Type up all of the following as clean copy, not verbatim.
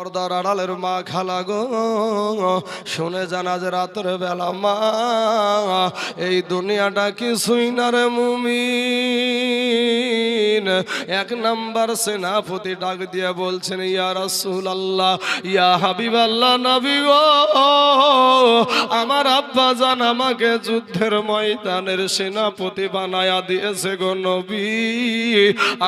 পর্দার আড়ালের মা খালা গো, শুনে জানা যে রাতের বেলা মা এই দুনিয়াটা কিছুই না রে মুমিন। এক নাম্বার সেনাপতি ডাক দিয়ে বলছেন, ইয়া রাসূলুল্লাহ, ইয়া হাবিবাল্লাহ, নবী গো, আমার আব্বা জান আমাকে যুদ্ধের ময়দানের সেনাপতি বানায়া দিয়েছে গো নবী।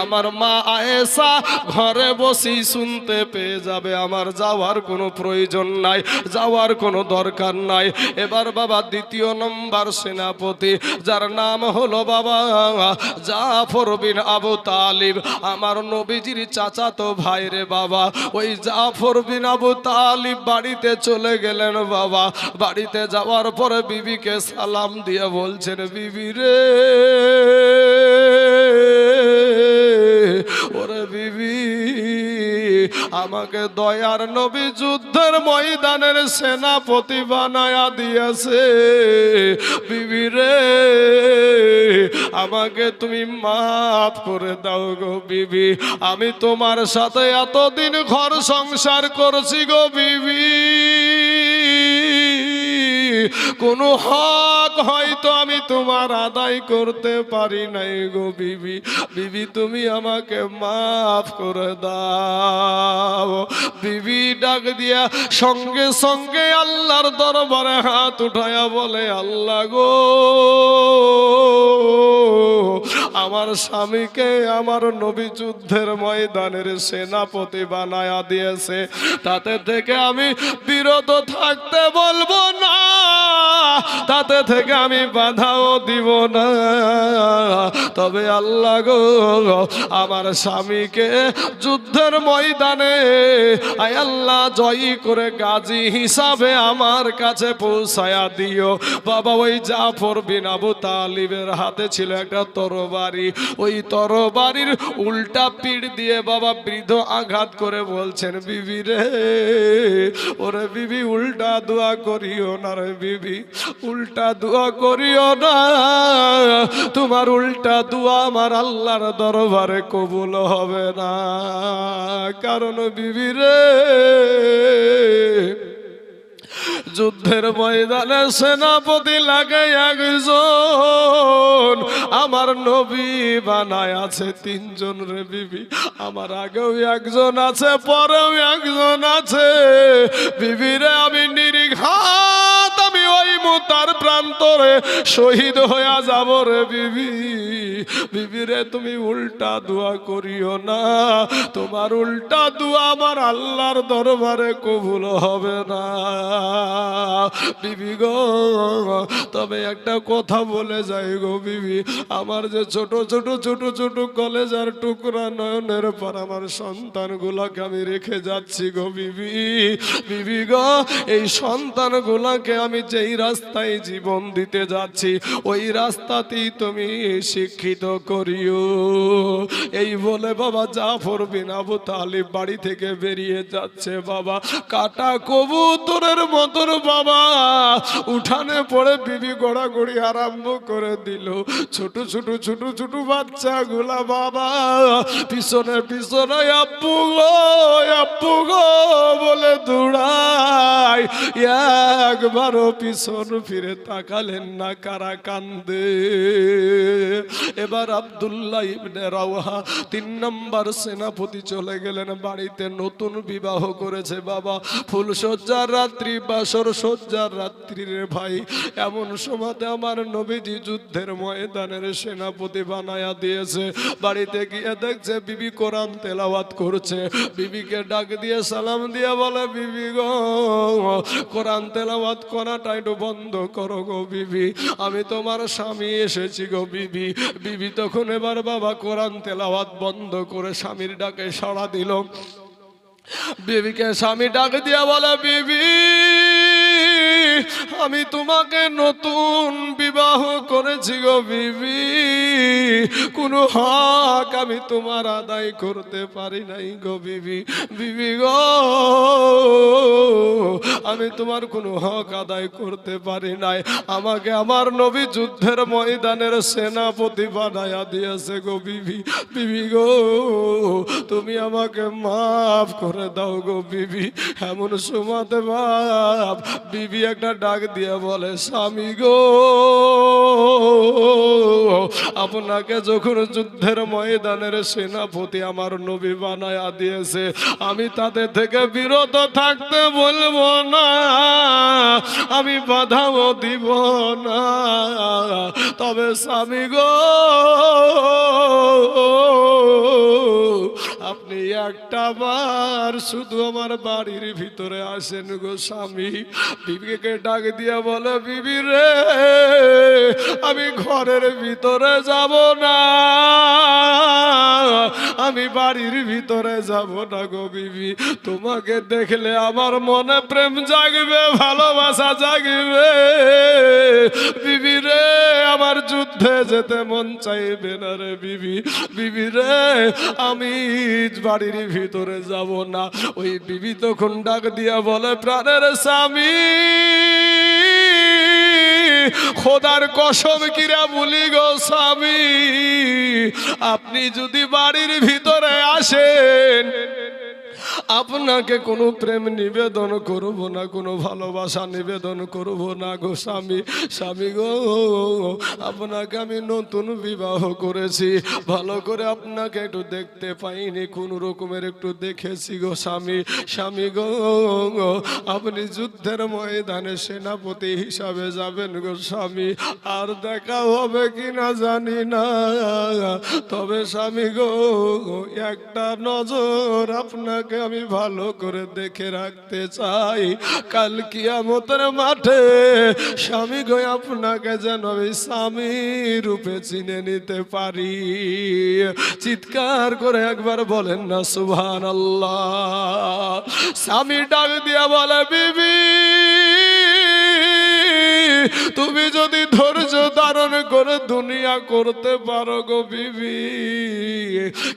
আমার মা আয়েশা ঘরে বসেই শুনতে পেয়ে যাবে, আমার যাওয়ার কোনো প্রয়োজন নাই, যাওয়ার কোনো দরকার নাই। এবার বাবা দ্বিতীয় নম্বর সেনাপতি, যার নাম হলো বাবা জাফর বিন আবু তালিব, আমার নবীজির চাচাতো ভাই রে বাবা। ওই জাফর বিন আবু তালিব বাড়িতে চলে গেলেন বাবা। বাড়িতে যাওয়ার পরে বিবিকে সালাম দিয়ে বলছেন, বিবি রে, ওরে বিবি, আমাকে দয়ার নবী যুদ্ধের ময়দানের সেনাপতি বানায়া দিয়েছে। বিবি রে, আমাকে তুমি মাফ করে দাও গো বিবি। আমি তোমার সাথে এতদিন ঘর সংসার করছি গো বিবি, কোনো হক হয়তো আমি তোমার আদায় করতে পারি নাই গো বিবি। বিবি তুমি আমাকে মাফ করে দাও। বিবি ডাক দিয়া সঙ্গে সঙ্গে আল্লাহর দরবারে হাত উঠায়া বলে, আল্লাহ গো, আমার স্বামীকে আমার নবী যুদ্ধের ময়দানের সেনাপতি বানায়া দিয়েছে, তাতে থেকে আমি বিরত থাকতে বলবো না, তাতে থেকে আমি বাধাও দিব না। তবে আল্লাহ গো, আমার স্বামীকে যুদ্ধের ময়দানে আয় আল্লাহ জয়ী করে গাজী হিসাবে আমার কাছে পৌঁছায়া দিও। বাবা ওই জাফর বিন আবু তালিবের হাতে ছিল একটা তরবারি, ওই তরবারির উল্টা পিঠ দিয়ে বাবা বৃদ্ধ আঘাত করে বলছেন, বিবি রে, ওরে বিবি, উল্টা দোয়া করিও না রে বিবি, উল্টা দোয়া করিও না। তোমার উল্টা দোয়া আমার আল্লাহর দরবারে কবুল হবে না। কারণ বিবি রে, যুদ্ধের ময়দানে সেনাপতি লাগে একজন, আমার নবী বানায় আছে তিনজন রে বিবি। আমার আগেও একজন আছে, পরেও একজন আছে। বিবি রে, আমি নির্ঘাত, আমি ওই মুতার প্রান্তরে শহীদ হইয়া যাব রে বিবি। বিবি রে, তুমি উল্টা দোয়া করিও না, তোমার উল্টা দোয়া আমার আল্লাহর দরবারে কবুল হবে না। বিবি গো, তবে একটা কথা বলে যাই গো বিবি, আমার যে ছোট ছোট ছোট ছোট কলেজার টুকরা নয়নের পর আমার সন্তানগুলাকে আমি রেখে যাচ্ছি গো বিবি। বিবি গো, এই সন্তানগুলাকে আমি যেই রাস্তায় জীবন দিতে যাচ্ছি, ওই রাস্তাতেই তুমি শিক্ষিত করিও। এই বলে বাবা জাফর বিন আবু তালিব বাড়ি থেকে বেরিয়ে যাচ্ছে বাবা। কাটা কবুতরের মতন বাবা উঠানে পড়ে বিবি গোড়াগড়ি আরম্ভ করে দিল। ছোট ছোট ছোট ছোট বাচ্চা গুলা বাবা পিছনে পিছনে আব্বু গো, আব্বু গো বলে দৌড়ায়। একবারও পিছন ফিরে তাকালেন না, কারা কান্দে। এবার আব্দুল্লাহ ইবনে রাওহা ৩ নম্বর সেনাপতি চলে গেলেন বাড়িতে। নতুন বিবাহ করেছে বাবা, ফুলসজ্জার রাত্রি, বাসর সজ্জার রাত্রি রে ভাই। এমন সময়তে আমার নবীজি যুদ্ধের ময়দানের সেনাপতি বানায়া দিয়েছে। বাড়িতে গিয়ে দেখছে বিবি কোরআন তেলাওয়াত করছে। বিবিকে ডাক দিয়ে সালাম দিয়ে বলে, বিবি গো, কোরআন তেলাওয়াত করাটা একটু বন্ধ করো গো বিবি, আমি তোমার স্বামী এসেছি গো বিবি। বিবি তখন এবার বাবা কোরআন তেলাওয়াত বন্ধ করে স্বামীর ডাকে সাড়া দিল। বিবিকে স্বামী ডাক দিয়া বলে, বিবি, আমি তোমাকে নতুন বিবাহ করেছি গো বিবি, কোনো হক আমি তোমার আদায় করতে পারি নাই গো বিবি। বিবি গো, আমি তোমার কোনো হক আদায় করতে পারি নাই। আমাকে আমার নবী যুদ্ধের ময়দানের সেনাপতি বানায়া দিয়েছে গো বিবি। বিবি গো, তুমি আমাকে মাফ করে দাও গো বিবি। এমন সময়তে বাপ বিবি একটা ডাক দিয়ে বলে, স্বামী গো, আপনাকে যখন যুদ্ধের ময়দানের সেনাপতি আমার নবী বানায়া দিয়েছে, আমি তাদের থেকে বিরত থাকতে বলবো না, আমি বাধাও দিব না। তবে স্বামী গো, আপনি একটা বার শুধু আমার বাড়ির ভিতরে আসেন গো স্বামী। বিবিকে ডাক দিয়ে বলে, বিবি রে, আমি ঘরের ভিতরে যাব না, আমি বাড়ির ভিতরে যাব না গো বিবি। তোমাকে দেখলে আমার মনে প্রেম জাগবে, ভালোবাসা জাগবে বিবি রে, আমার যুদ্ধে যেতে মন চাইবে না রে বিবি। বিবি রে, আমি বাড়ির ভিতরে যাব না। ওই বিবি তখন ডাক দিয়া বলে, প্রাণের স্বামী, খোদার কসম কিরা বলি গো স্বামী, আপনি যদি বাড়ির ভিতরে আসেন, আপনাকে কোনো প্রেম নিবেদন করব না, কোনো ভালোবাসা নিবেদন করব না গো স্বামী। স্বামী গো, আপনাকে আমি নতুন বিবাহ করেছি, ভালো করে আপনাকে একটু দেখতে পাইনি, কোন রকমের একটু দেখেছি গো স্বামী। স্বামী গো, আপনি যুদ্ধের ময়দানে সেনাপতি হিসাবে যাবেন গো স্বামী, আর দেখা হবে কিনা জানি না, তবে স্বামী গো, একটা নজর আপনাকে আমি ভালো করে দেখে রাখতে চাই, কাল কিয়ামতের মাঠে স্বামী গো, আপনাকে যেন আমি স্বামী রূপে চিনে নিতে পারি। চিৎকার করে একবার বলেন না সুবহানাল্লাহ। স্বামী ডাক দিয়া বলে, বিবি, তুমি যদি ধৈর্য ধারণ করে দুনিয়া করতে পারো গো বিবি,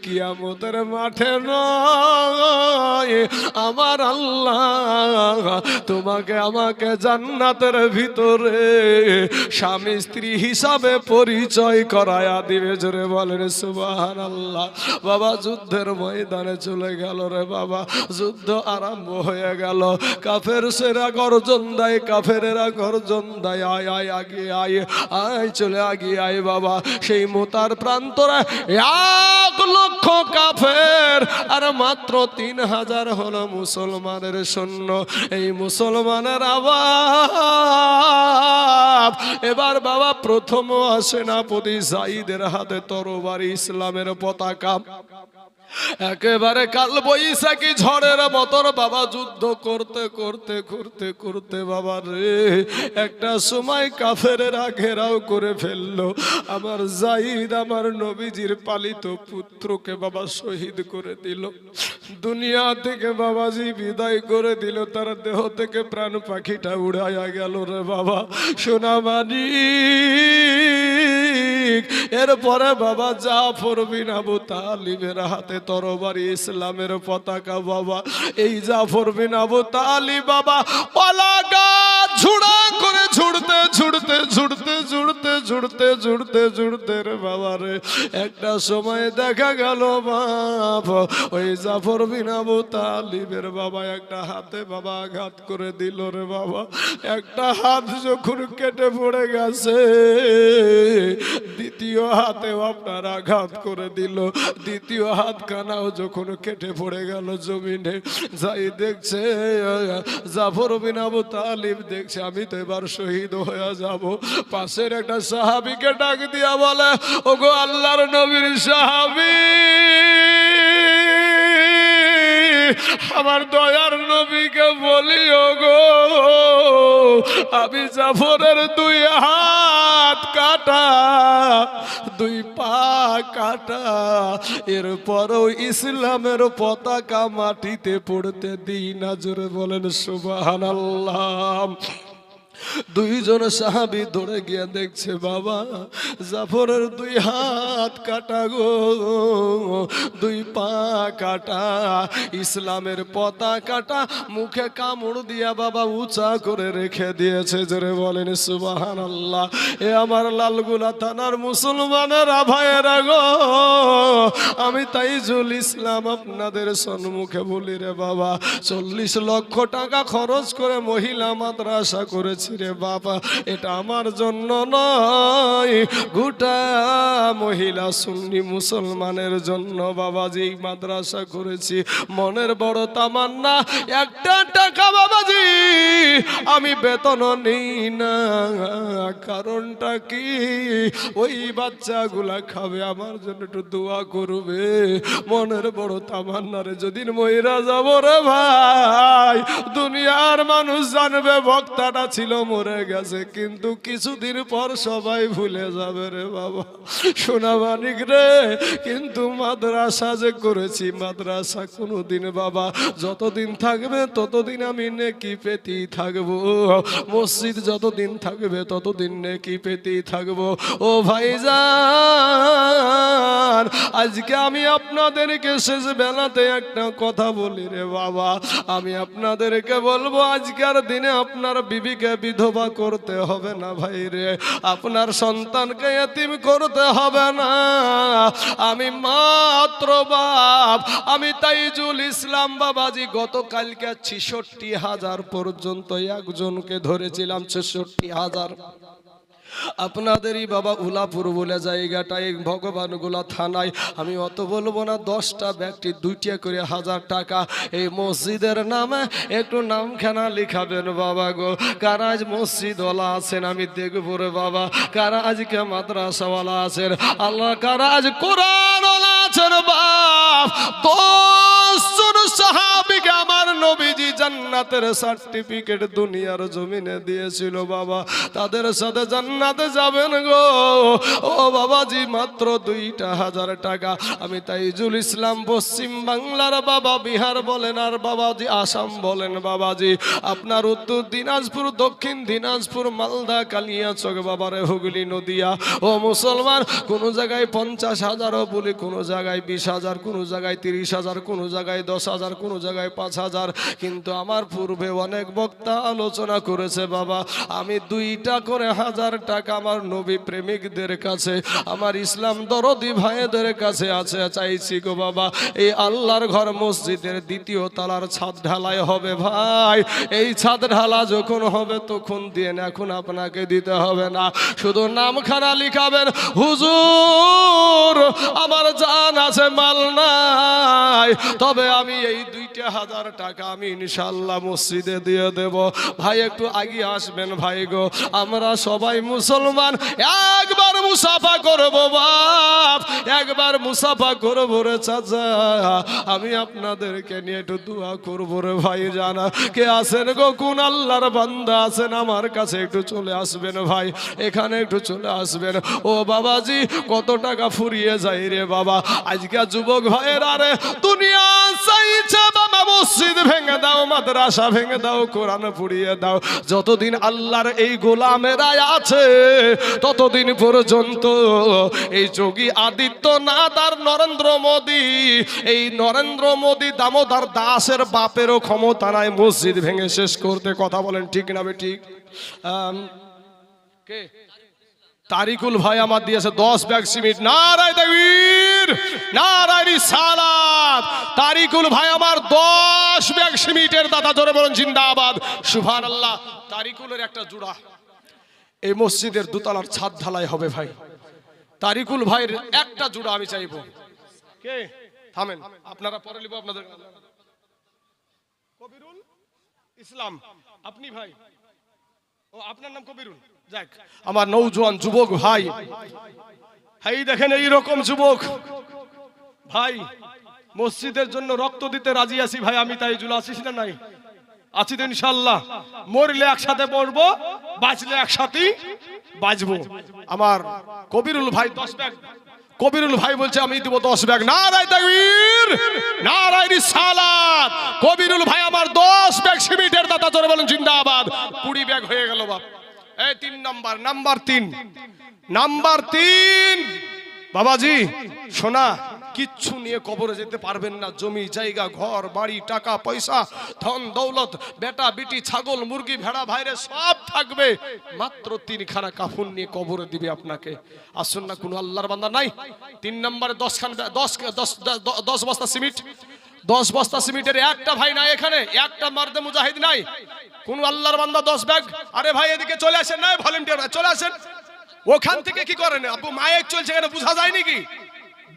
কিয়ামতের মাঠে নয়, আমার আল্লাহ তোমাকে আমাকে জান্নাতের ভিতরে স্বামী স্ত্রী হিসাবে পরিচয় করায়া দিবে। জোরে বলেন সুবহানাল্লাহ। বাবা যুদ্ধের ময়দানে চলে গেল রে বাবা, যুদ্ধ আরম্ভ হয়ে গেল। কাফেররা গর্জন দেয়, কাফেরেরা গর্জন দেয়, আয় আয় আগে আয়, আয় চলে আগে আয় বাবা। সেই মোতার প্রান্তরে 1 লক্ষ কাফের আর মাত্র 3000 হলো মুসলমানের সৈন্য। এই মুসলমানের আওয়াজ এবার বাবা প্রথম সেনাপতি যায়েদের হাতে তরবারি, ইসলামের পতাকা, একেবারে কাল বৈশাখী ঝড়ের মতন বাবা যুদ্ধ করতে করতে করতে করতে বাবা রে, একটা সময় কাফেরেরা ঘেরাও করে ফেললো। আমার যায়েদ আমার নবীজির পালিত পুত্রকে বাবা শহীদ করে দিল, দুনিয়া থেকে বাবাজি বিদায় করে দিল, তার দেহ থেকে প্রাণ পাখিটা উড়াইয়া গেল রে বাবা সোনামানি। এরপরে বাবা জাফর বিন আবু তালিবের হাতে তরবারি, ইসলামের পতাকা বাবা। এই জাফর বিন আবু তালিব বাবা পালাগা ঝুড়া করে ঝুড়তে ঝুড়তে ঝুড়তে ঝুড়তে ঝুড়তে ঝুড়তে ঝুড়তে রে বাবা রে, একটা সময় দেখা গেল বাপ ওই জাফর বিন আবু তালিবের বাবা একটা হাতে বাবা আঘাত করে দিল রে বাবা। একটা হাত যখন কেটে পড়ে গেছে, দ্বিতীয় হাতেও আপনার আঘাত করে দিল, দ্বিতীয় হাত কানাও যখন কেটে পড়ে গেল জমিনে। যাই দেখছে জাফর বিন আবু তালিব দেখছে আমি তো এবার শহীদ হয়ে যাব। পাশের একটা সাহাবীকে ডাক দিয়া বলে, ওগো আল্লাহর নবীর সাহাবী, আমার দয়ার নবীকে বলিও গো, আমি জাফরের 2 হাত কাটা, 2 পা কাটা, এরপরও ইসলামের পতাকা মাটিতে পড়তে দিই না। জোরে বলেন সুবহানাল্লাহ। দুইজন সাহাবী দৌড়ে গিয়ে দেখছে বাবা জাফরের দুই হাত কাটা গো, দুই পা কাটা, ইসলামের পতাকাটা মুখে কামড় দিয়া বাবা উঁচা করে রেখে দিয়েছে। জোরে বলেন সুবহানাল্লাহ। এ আমার লালগুলা থানার মুসলমানেরা ভাইয়েরা গো, আমি তাইজুল ইসলাম আপনাদের সম্মুখে বলি রে বাবা, 40 লক্ষ টাকা খরচ করে মহিলা মাদ্রাসা করেছি রে বাবা। এটা আমার জন্য নয়, গোটা মহিলা সুন্নি মুসলমানের জন্য বাবাজি মাদ্রাসা করেছি। মনের বড় তামান্না, একটা টাকা বাবাজি আমি বেতন নেই না। কারণটা কি? ওই বাচ্চাগুলা খাবে, আমার জন্য একটু দোয়া করবে। মনের বড় তামান্না রে, যেদিন মহিলা যাব রে ভাই, দুনিয়ার মানুষ জানবে বক্তাটা ছিল মরে গেছে, কিন্তু কিছুদিন পর সবাই ভুলে যাবে রে বাবা। সোনা মানিক রে, কিন্তু মাদ্রাসা যে করেছি, মাদ্রাসা কোনোদিন বাবা যতদিন থাকবে ততদিন আমি নেকি পেতেই থাকবো। মসজিদ যতদিন থাকবে ততদিন নেকি পেতেই থাকবো। ও ভাইজান, আজকে আমি আপনাদেরকে শেষ বেলাতে একটা কথা বলি রে বাবা, আমি আপনাদেরকে বলবো আজকের দিনে আপনার বিবিকে বিধবা করতে হবে না ভাই রে, আপনার সন্তানকে এতিম করতে হবে না। আমি মাত্র বাপ, আমি তাইজুল ইসলাম বাবাজি গতকালকে 66,000 পর্যন্ত একজনকে ধরেছিলাম, 66,000। আপনাদেরই বাবা উলাপুর বলে জায়গাটায় ভগবানগোলা থানায়, আমি অত বলবো না, 10টা ব্যক্তি 2টা করে 1000 টাকা এই মসজিদের নামে একটু নামখানা লিখাবেন বাবা গো। কারা আজ মসজিদওয়ালা আছেন আমি দেখবো রে বাবা, কারা আজকে মাদ্রাসাওয়ালা আছেন, আল্লাহ কারা আজ কোরআনওয়ালা আছেন বাপ। 10 জন সাহাবীকে আমার নবীজি জান্নাতের সার্টিফিকেট দুনিয়ার জমিনে দিয়েছিল বাবা, তাদের সাথে জান্নাতে যাবেন গো। ও বাবাজি মাত্র 2,000 টাকা। আমি তাইজুল ইসলাম পশ্চিম বাংলার বাবা, বিহার বলেন আর বাবাজি আসাম বলেন বাবাজি, আপনার উত্তর দিনাজপুর, দক্ষিণ দিনাজপুর, মালদা, কালিয়াচক বাবারে, হুগলি, নদিয়া। ও মুসলমান, কোন জায়গায় 50,000 বলি, কোন জায়গায় 20,000, কোন জায়গায় 30,000, কোন জায়গায় 10,000, কোন জায়গায় 5,000। কিন্তু আমার পূর্বে অনেক বক্তা আলোচনা করেছে বাবা, আমি 2টা করে 1000 টাকা আমার নবী প্রেমিকদের কাছে, আমার ইসলাম দরদি ভাইদের কাছে আছে চাইছি গো বাবা। এই আল্লাহর ঘর মসজিদের 2য় তলার ছাদ ঢালাই হবে ভাই, এই ছাদ ঢালা যখন হবে তখন দিন, এখন আপনাকে দিতে হবে না, শুধু নামখানা লিখাবেন। হুজুর আমার জান আছে, মাল নাই, তবে আমি এই 2,000 টাকা আমি ইনশাআল্লাহ মসজিদে দিয়ে দেব। ভাই একটু আগে আসবেন ভাই গো, আমরা সবাই মুসলমান, একবার মুসাফা করবো বাপ, একবার মুসাফা করবো রে চাচা। আমি আপনাদেরকে নিয়ে একটু দোয়া করবো রে ভাই জানা। কে আছেন গো, কোন আল্লাহর বান্দা আছেন আমার কাছে একটু চলে আসবেন ভাই, এখানে একটু চলে আসবেন। ও বাবাজি কত টাকা ফুরিয়ে যায় রে বাবা। আজকে যুবক ভাইয়েরা রে, দুনিয়া চাইছে বাবা মসজিদ ভেঙে দাও, মাদ্রাসা ভেঙে দাও, কোরআন পুড়িয়ে দাও। যতদিন আল্লাহর এই গোলামেরা আছে ততদিন পর্যন্ত এই যোগী আদিত্যনাথ আর নরেন্দ্র মোদী, এই নরেন্দ্র মোদী দামোদর দাসের বাপেরও ক্ষমতা নাই মসজিদ ভেঙে শেষ করতে। কথা বলেন ঠিক না ঠিক? কে? তারিকুল ভাই আমার দিয়েছে 10 ব্যাগ সিমেন্ট। নারায়ে তাকবীর, নারায়ে রিসালাত। তারিকুল ভাই আমার 10 ব্যাগ সিমেন্টের দাদা, জোরে বলেন জিন্দাবাদ, সুবহানাল্লাহ। তারিকুলের একটা জোড়া এই মসজিদের 2 তলার ছাদ ঢালাই হবে ভাই। তারিকুল ভাইয়ের একটা জোড়া আমি চাইবো। কে? থামেন, আপনারা পরে লিখব আপনাদের। কবিরুল ইসলাম, আপনি ভাই? ও আপনার নাম কবিরুল? যাক, আমার নওজোয়ান যুবক ভাই, এই দেখেন এইরকম যুবক ভাই মসজিদের জন্য রক্ত দিতে রাজি আছি ভাই। আমি তাইজুল আছিস না নাই? আছি তো ইনশাআল্লাহ। মরলে একসাথে পড়বো, বাঁচলে একসাথেই বাঁচবো। আমার কবিরুল ভাই 10 ব্যাগ কবিরুল ভাই বলছে আমি দিব 10 ব্যাগ। নারায়ে তাকবীর, নারায়ে রিসালাত। কবিরুল ভাই আমার 10 ব্যাগ সিমেন্টের দাতা, জোরে বলেন জিন্দাবাদ। 20 ব্যাগ হয়ে গেল বাপ। এই 3 নাম্বার, নাম্বার 3 বাবাজি সোনা, কিচ্ছু নিয়ে কবরে যেতে পারবেন না। জমি জায়গা, ঘর বাড়ি, টাকা পয়সা, ধন দৌলত, বেটা বিটি, ছাগল মুরগি ভেড়া ভাইরে সব থাকবে, মাত্র 3 খানা কাফন নিয়ে কবরে দিবে আপনাকে। আসুন না, কোনো আল্লাহর বান্দা নাই? 3 নম্বরে 10 বস্তা সিমেন্ট, 10 বস্তা সিমেন্টের একটা ভাই নাই এখানে, একটা মারদে মুজাহিদ নাই। কোন আল্লাহর বান্দা 10 ব্যাগ? আরে ভাই এদিকে চলে আসেন, না ভলেন্টিয়ার চলে আসেন। ওখান থেকে কি করেন আপু? মাইক চলছে এখানে, বোঝা যায় নাকি?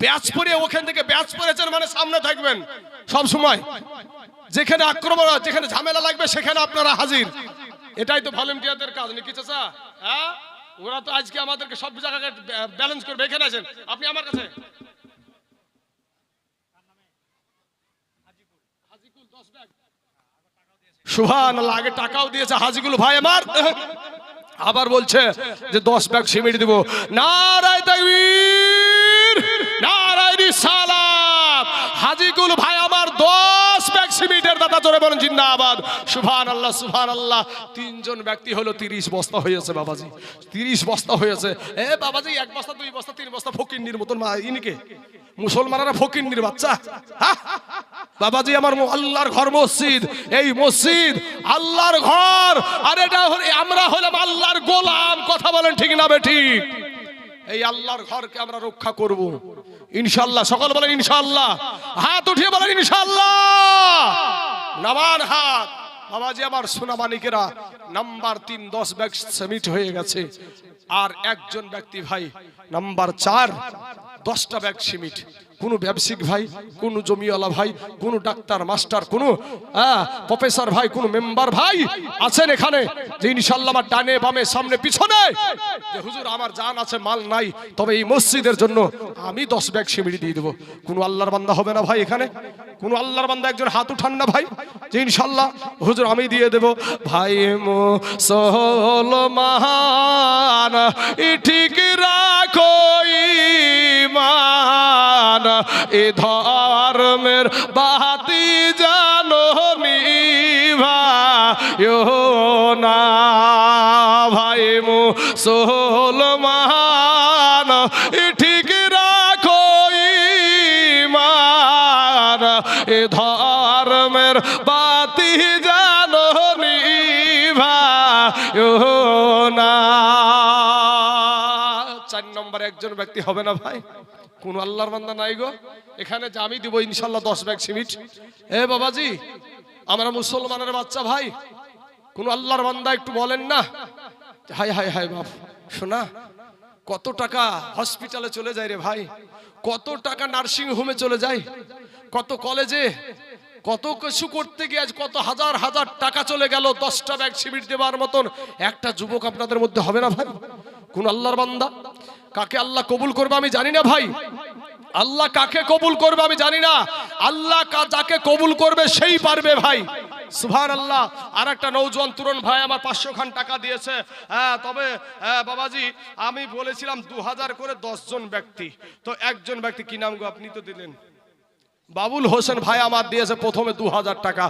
ব্যাচ পরে ওখান থেকে ব্যাচ পরেছেন মানে সামনে থাকবেন সব সময়। যেখানে আক্রমণ, যেখানে ঝামেলা লাগবে সেখানে আপনারা হাজির। এটাই তো ভলেন্টিয়ারদের কাজ নাকি চাচা? হ্যাঁ, ওরা তো আজকে আমাদেরকে সব জায়গায় ব্যালেন্স করবে। এখানে আছেন আপনি আমার কাছে। সুবহানাল্লাহ, আগে টাকাও দিয়েছে হাজিগুল ভাই আমার। আবার বলছে যে 10 ব্যাগ সিমেন্ট দিব। নারায়ে তাকবীর, নারায়ে রিসালাত। হাজিগুল ভাই আমার 10 ব্যাগ সিমেন্টের দাতা, জোরে বলেন জিন্দাবাদ। সুবহানাল্লাহ, সুবহানাল্লাহ। 3 জন ব্যক্তি হলো 30 বস্তা হয়েছে বাবাজি, 30 বস্তা হয়েছে। এ বাবাজি 1 বস্তা 2 বস্তা 3 বস্তা ফকিন্নির মতন ইনিকে মুসলমানরা ফকিন্নির বাচ্চা। বাবাজি আমার আল্লাহর ঘর মসজিদ, এই মসজিদ আল্লাহর ঘর, আর এটা আমরা হলাম আল্লাহর গোলাম। কথা বলেন ঠিক না বেঠিক? এই আল্লাহর ঘরকে আমরা রক্ষা করব ইনশাআল্লাহ। সকল বলেন ইনশাআল্লাহ, হাত উঠিয়ে বলেন ইনশাআল্লাহ। নামান হাত। বাবাজি আমার সোনা মানিকেরা, নাম্বার 3 10 ব্যাগ সিমেন্ট হয়ে গেছে। আর একজন ব্যক্তি ভাই নাম্বার 4 10টা ব্যাগ সিমেন্ট। কোন ব্যবসায়িক ভাই, কোন জমিওয়ালা ভাই, কোন ডাক্তার মাস্টার, কোন প্রফেসর ভাই, কোন মেম্বার ভাই আছেন এখানে যে ইনশাআল্লাহ আমার ডানে বামে সামনে পিছনে যে হুজুর আমার জান আছে মাল নাই, তবে এই মসজিদের জন্য আমি 10 ব্যাগ সিমেন্ট দিয়ে দেব? কোন আল্লাহর বান্দা হবে না ভাই এখানে? কোন আল্লাহর বান্দা একজন হাত উঠান না ভাই যে ইনশাআল্লাহ হুজুর আমি দিয়ে দেব? ভাই মুসলমান ঠিক রাখো ঈমান, এ ধর্মের বাতি জানো নিভায়ো না। ভাই মুসলমান ঠিক রাখো ঈমান, এ ধর্মের বাতি জানো নিভায়ো না। 4 নম্বরে একজন ব্যক্তি হবে না ভাই? কোন আল্লাহর বান্দা নাই গো এখানে যে আমি দিব ইনশাআল্লাহ 10 ব্যাগ সিমেন্ট? এ বাবাজি আমরা মুসলমানের বাচ্চা ভাই, কোন আল্লাহর বান্দা একটু বলেন না? হাই হাই হাই বাপ, শোনা কত টাকা হসপিটালে চলে যায় রে ভাই, কত টাকা নার্সিং হোমে চলে যায়, কত কলেজে, কত কিছু করতে গিয়ে আজ কত হাজার হাজার টাকা চলে গেল 10টা ব্যাগ সিমেন্ট দেওয়ার মতন একটা যুবক আপনাদের মধ্যে হবে না ভাই? কোন আল্লাহর বান্দা? কাকে আল্লাহ কবুল করবে আমি জানি না ভাই, আল্লাহ কাকে কবুল করবে আমি জানি না। আল্লাহ যাকে কবুল করবে সেই পারবে ভাই। সুবহানাল্লাহ। আর একটা নওজোয়ান তরুণ ভাই আমার 500 খান টাকা দিয়েছে। তবে বাবাজি আমি বলেছিলাম 2000 করে 10 জন ব্যক্তি, তো একজন ব্যক্তি কি নাম গো আপনি তো দিলেন? বাবুল হোসেন ভাই আমার দিয়েছে প্রথমে 2000 টাকা।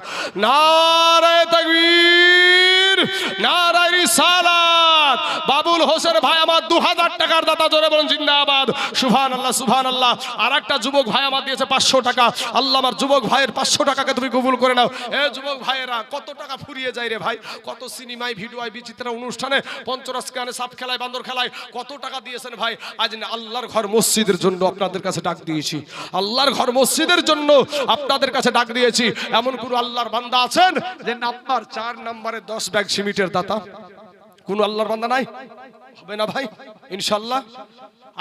নারায়ে তাকবীর, নারায়ে রিসালাত। বাবুল হোসেন ভাই আমার 2000 টাকার দাতা, জোরে বলেন জিন্দাবাদ। সুবহানাল্লাহ, সুবহানাল্লাহ। আর একটা যুবক ভাই আমার দিয়েছে 500 টাকা। আল্লাহ আমার যুবক ভাইয়ের 500 টাকাকে তুমি কবুল করে নাও। এ যুবক ভাইয়েরা কত টাকা ফুরিয়ে যায় রে ভাই, কত সিনেমায় ভিডিওয় বিচিত্র অনুষ্ঠানে পঞ্চরস গানে সাপ খেলায় বান্দর খেলায় কত টাকা দিয়েছেন ভাই। আজ না আল্লাহর ঘর মসজিদের জন্য আপনাদের কাছে ডাক দিয়েছি, আল্লাহর ঘর মসজিদের জন্য আপনাদের কাছে ডাক দিয়েছি। এমন কোন আল্লাহর বান্দা আছেন যে নাম্বার 4 নম্বরে 10 ব্যাগ সিমেন্টের দাতা? কোন আল্লাহর বান্দা নাই? হবে না ভাই ইনশাআল্লাহ।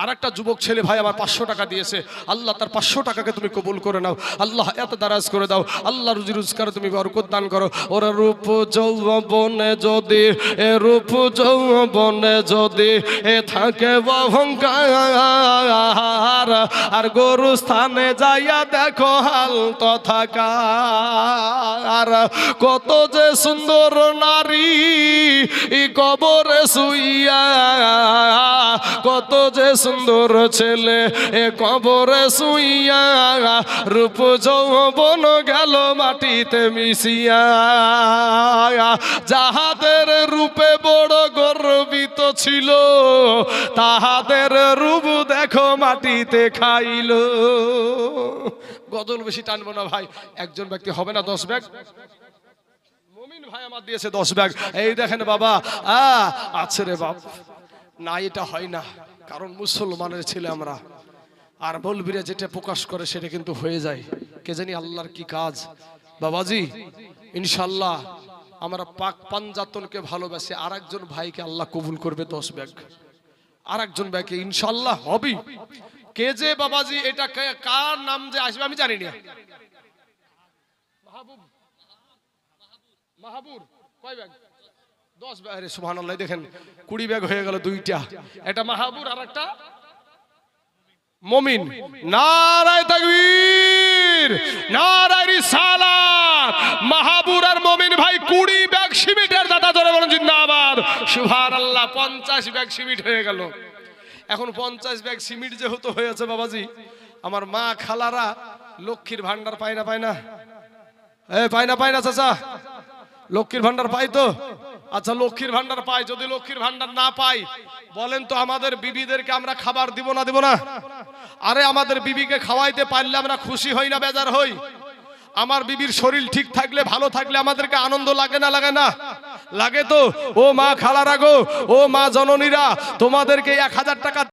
আর একটা যুবক ছেলে ভাই আমার 500 টাকা দিয়েছে। আল্লাহ তার 500 টাকাকে তুমি কবুল করে নাও, আল্লাহ এত দারাজ করে দাও, আল্লাহ রুজি রোজগার তুমি বরকত দান করো। ওরা রূপ যৌবনে যদি রূপ যৌবনে যদি থাকে অহংকার, আর গরু স্থানে যাইয়া দেখো হাল তথাকার। কত যে সুন্দর নারী কবরে শুইয়া, কত যে সুন্দর ছেলে এ কবরে শুইয়া, রূপ যৌবন গেল মাটিতে মিশিয়া। যাহাদের রূপে বড় গর্বিত ছিল, তাহাদের রূপ দেখো মাটিতে খাইল। গজল বেশি টানবো না ভাই, একজন ব্যক্তি হবে না 10 ব্যাগ। মুমিন ভাই আমার দিয়েছে 10 ব্যাগ। এই দেখেন বাবা, আছে রে বাপ, না এটা হয় না, কারণ মুসলমানের ছেলে আমরা। আর বলবিরা যেটা প্রকাশ করে সেটা কিন্তু হয়ে যায়, কে জানি আল্লাহর কি কাজ। বাবাজি ইনশাল্লাহ আমরা পাক পাঞ্জাতনকে ভালোবাসি, আর একজন ভাইকে আল্লাহ কবুল করবে 10 ব্যাগ, আর একজন ভাইকে ইনশাল্লাহ হবে। কে যে বাবাজি, এটা কার নাম যে আসবে আমি জানি না। মাহবুব, মাহবুর কয় ব্যাগ? 10 ব্যাগ। আরে সুবহানাল্লাহ, দেখেন 20 ব্যাগ হয়ে গেল, 2টা। এটা মাহবুর আর একটা মুমিন। নারায়ে তাকবীর, নারায়ে রিসালাত। মাহবুর আর মুমিন ভাই 20 ব্যাগ সিমেন্টের দাতা ধরে বলেন জিন্দাবাদ। সুবহানাল্লাহ, 50 ব্যাগ সিমেন্ট হয়ে গেল। এখন 50 ব্যাগ সিমেন্ট যেহেতু হয়েছে বাবাজি, আমার মা খালারা লক্ষ্মীর ভান্ডার পায় না? পায় না? পায় না? পায় না চাচা? লক্ষ্মীর ভান্ডার পাই তো? আচ্ছা, লক্ষ্মীর ভান্ডার পাই। যদি লক্ষ্মীর ভান্ডার না পাই, বলেন তো আমাদের বিবিদেরকে আমরা খাবার দিব না দিব না? আরে আমাদের বিবিকে খাওয়াইতে পারলে আমরা খুশি হই না বেজার হই? আমার বিবির শরীর ঠিক থাকলে, ভালো থাকলে আমাদেরকে আনন্দ লাগে না লাগে না? লাগে তো। ও মা খালারা গো, ও মা জননীরা, তোমাদেরকে 1000 টাকা